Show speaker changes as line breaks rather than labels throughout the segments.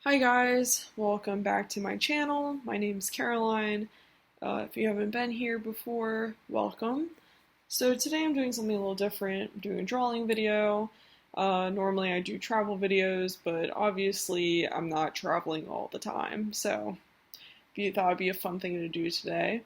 Hi guys, welcome back to my channel. My name's Caroline. If you haven't been here before, welcome. So today I'm doing something a little different. I'm doing a drawing video. Normally I do travel videos, but obviously I'm not traveling all the time, so I thought it'd be a fun thing to do today.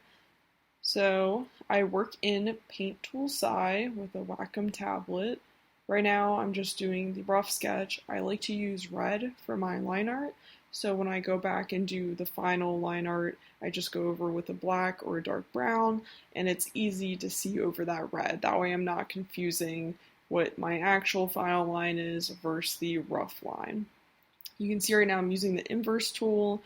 So I work in painttoolsai with a Wacom tablet. Right now I'm just doing the rough sketch. I like to use red for my line art, so when I go back and do the final line art, I just go over with a black or a dark brown, and it's easy to see over that red. That way I'm not confusing what my actual final line is versus the rough line. You can see right now I'm using the inverse tool.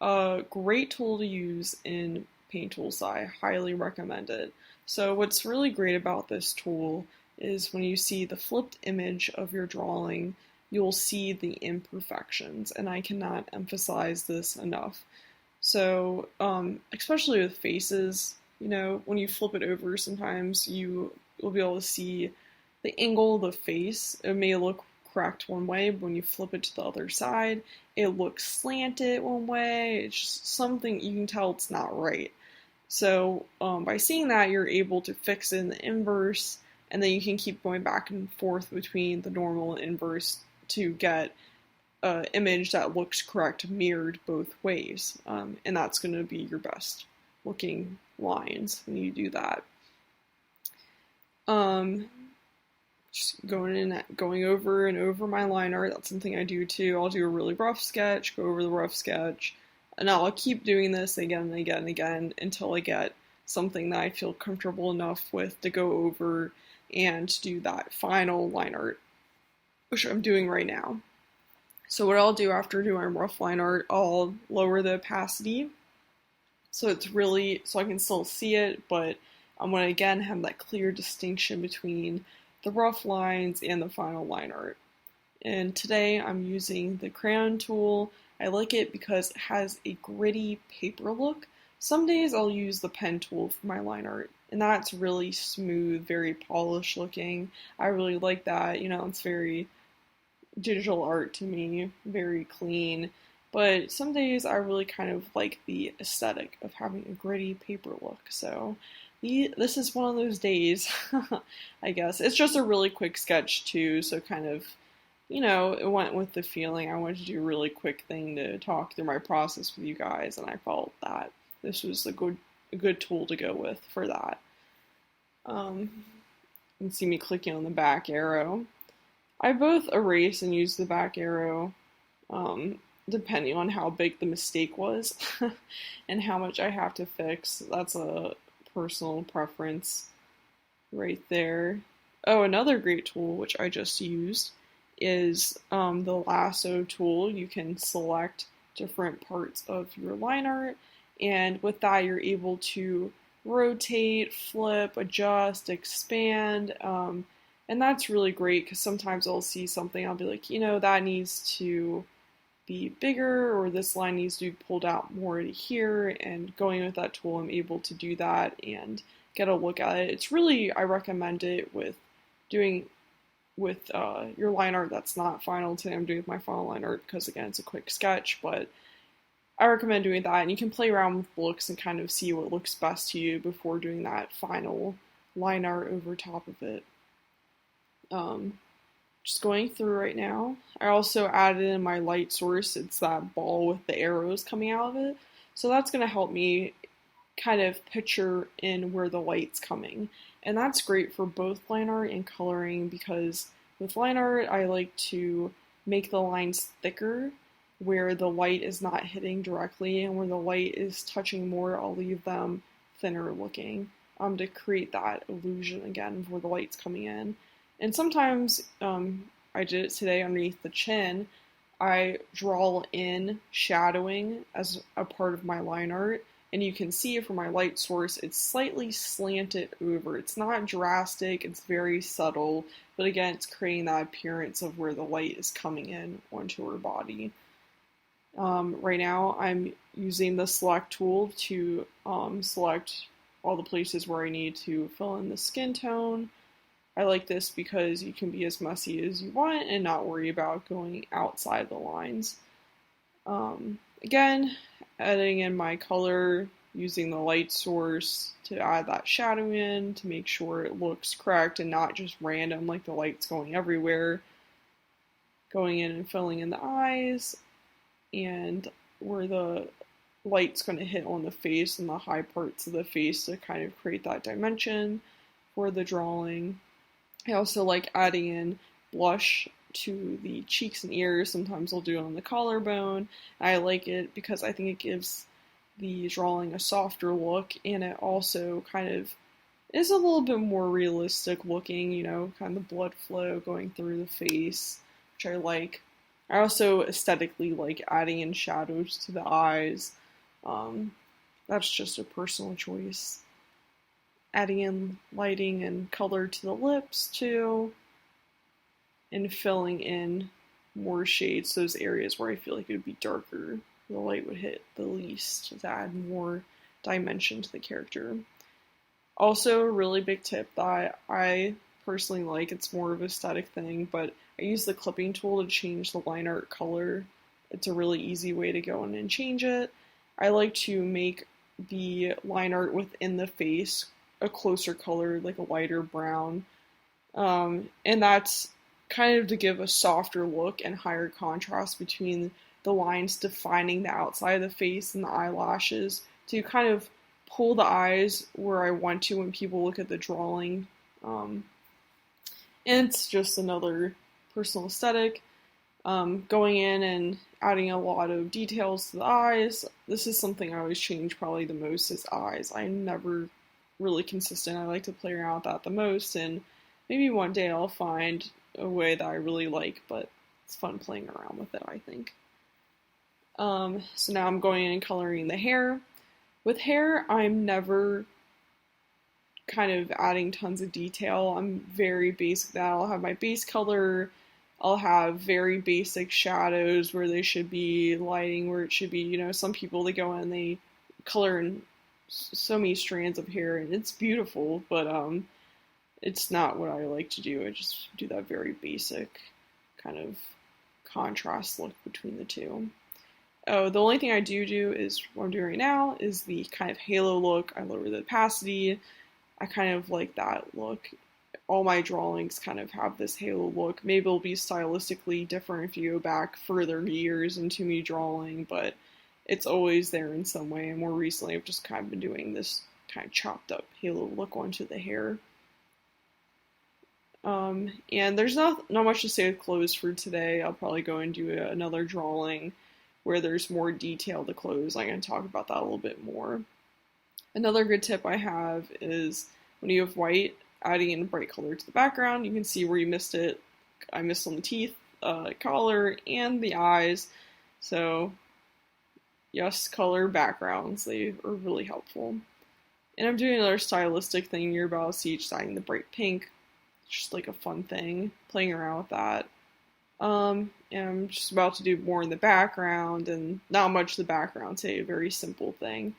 A great tool to use in Painttoolsai. Highly recommend it. So what's really great about this tool is when you see the flipped image of your drawing, you'll see the imperfections, and I cannot emphasize this enough. So, especially with faces, when you flip it over, sometimes you'll be able to see the angle of the face. It may look correct one way, but when you flip it to the other side, it looks slanted one way. It's just something you can tell it's not right. So by seeing that, you're able to fix it in the inverse, and then you can keep going back and forth between the normal and inverse to get an image that looks correct mirrored both ways. And that's going to be your best looking lines when you do that. Just going over and over my line art. That's something I do too. I'll do a really rough sketch, go over the rough sketch, and I'll keep doing this again and again and again until I get something that I feel comfortable enough with to go over and do that final line art, which I'm doing right now. So what I'll do after doing rough line art, I'll lower the opacity so I can still see it, but I'm going to again have that clear distinction between the rough lines and the final line art. And today I'm using the Crayon Tool. I like it because it has a gritty paper look. Some days I'll use the pen tool for my line art, and that's really smooth, very polished looking. I really like that. It's very digital art to me, very clean. But some days I really kind of like the aesthetic of having a gritty paper look. So this is one of those days, I guess. It's just a really quick sketch too, so kind of, it went with the feeling. I wanted to do a really quick thing to talk through my process with you guys, and I felt that this was a good tool to go with for that. You can see me clicking on the back arrow. I both erase and use the back arrow, depending on how big the mistake was and how much I have to fix. That's a personal preference right there. Oh, another great tool, which I just used, is the Lasso Tool. You can select different parts of your line art, and with that you're able to rotate, flip, adjust, expand, and that's really great because sometimes I'll see something, I'll be like, that needs to be bigger, or this line needs to be pulled out more to here, and going with that tool I'm able to do that and get a look at it. It's really, I recommend it with doing with your line art that's not final. Today I'm doing my final line art because again it's a quick sketch, but I recommend doing that, and you can play around with looks and kind of see what looks best to you before doing that final line art over top of it. Just going through right now. I also added in my light source. It's that ball with the arrows coming out of it. So that's going to help me kind of picture in where the light's coming. And that's great for both line art and coloring, because with line art I like to make the lines thicker where the light is not hitting directly, and where the light is touching more I'll leave them thinner looking, to create that illusion again of where the light's coming in. And sometimes, I did it today underneath the chin, I draw in shadowing as a part of my line art, and you can see for my light source, it's slightly slanted over. It's not drastic, it's very subtle, but again, it's creating that appearance of where the light is coming in onto her body. Right now, I'm using the select tool to select all the places where I need to fill in the skin tone. I like this because you can be as messy as you want and not worry about going outside the lines. Again, adding in my color, using the light source to add that shadow in to make sure it looks correct and not just random, like the light's going everywhere. Going in and filling in the eyes and where the light's going to hit on the face and the high parts of the face to kind of create that dimension for the drawing. I also like adding in blush to the cheeks and ears. Sometimes I'll do it on the collarbone. I like it because I think it gives the drawing a softer look, and it also kind of is a little bit more realistic looking, you know, kind of the blood flow going through the face, which I like. I also aesthetically like adding in shadows to the eyes. That's just a personal choice. Adding in lighting and color to the lips too, and filling in more shades, those areas where I feel like it would be darker, the light would hit the least to add more dimension to the character. Also, a really big tip that I personally like, it's more of an aesthetic thing, but I use the clipping tool to change the line art color. It's a really easy way to go in and change it. I like to make the line art within the face a closer color, like a lighter brown. And that's kind of to give a softer look and higher contrast between the lines defining the outside of the face and the eyelashes to kind of pull the eyes where I want to when people look at the drawing. And it's just another personal aesthetic. Going in and adding a lot of details to the eyes. This is something I always change probably the most is eyes. I'm never really consistent. I like to play around with that the most, and maybe one day I'll find a way that I really like, but it's fun playing around with it, I think. So now I'm going in and coloring the hair. With hair, I'm never kind of adding tons of detail. I'm very basic that I'll have my base color, I'll have very basic shadows where they should be, lighting where it should be. You know, some people, they go in and they color in so many strands of hair, and it's beautiful, but it's not what I like to do. I just do that very basic kind of contrast look between the two. Oh, the only thing I do is, what I'm doing right now, is the kind of halo look. I lower the opacity. I kind of like that look. All my drawings kind of have this halo look. Maybe it'll be stylistically different if you go back further years into me drawing, but it's always there in some way. And more recently, I've just kind of been doing this kind of chopped up halo look onto the hair. And there's not much to say with clothes for today. I'll probably go and do another drawing where there's more detail to clothes. I'm going to talk about that a little bit more. Another good tip I have is when you have white, adding in a bright color to the background. You can see where you missed it. I missed on the teeth, collar, and the eyes. So, yes, color backgrounds, they are really helpful. And I'm doing another stylistic thing you're about to see, just adding the bright pink. It's just like a fun thing, playing around with that. And I'm just about to do more in the background, and not much in the background, say a very simple thing.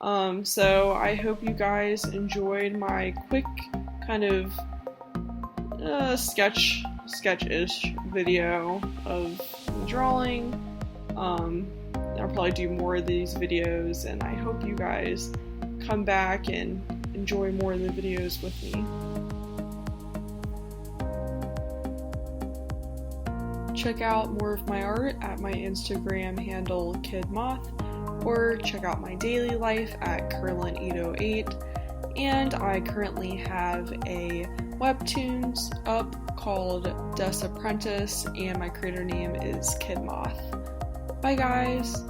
So I hope you guys enjoyed my quick kind of sketch-ish video of drawing. I'll probably do more of these videos, and I hope you guys come back and enjoy more of the videos with me. Check out more of my art at my Instagram handle kidmoth, or check out my daily life at curlin808, and I currently have a webtoons up called Des Apprentice, and my creator name is Kidmoth. Bye guys!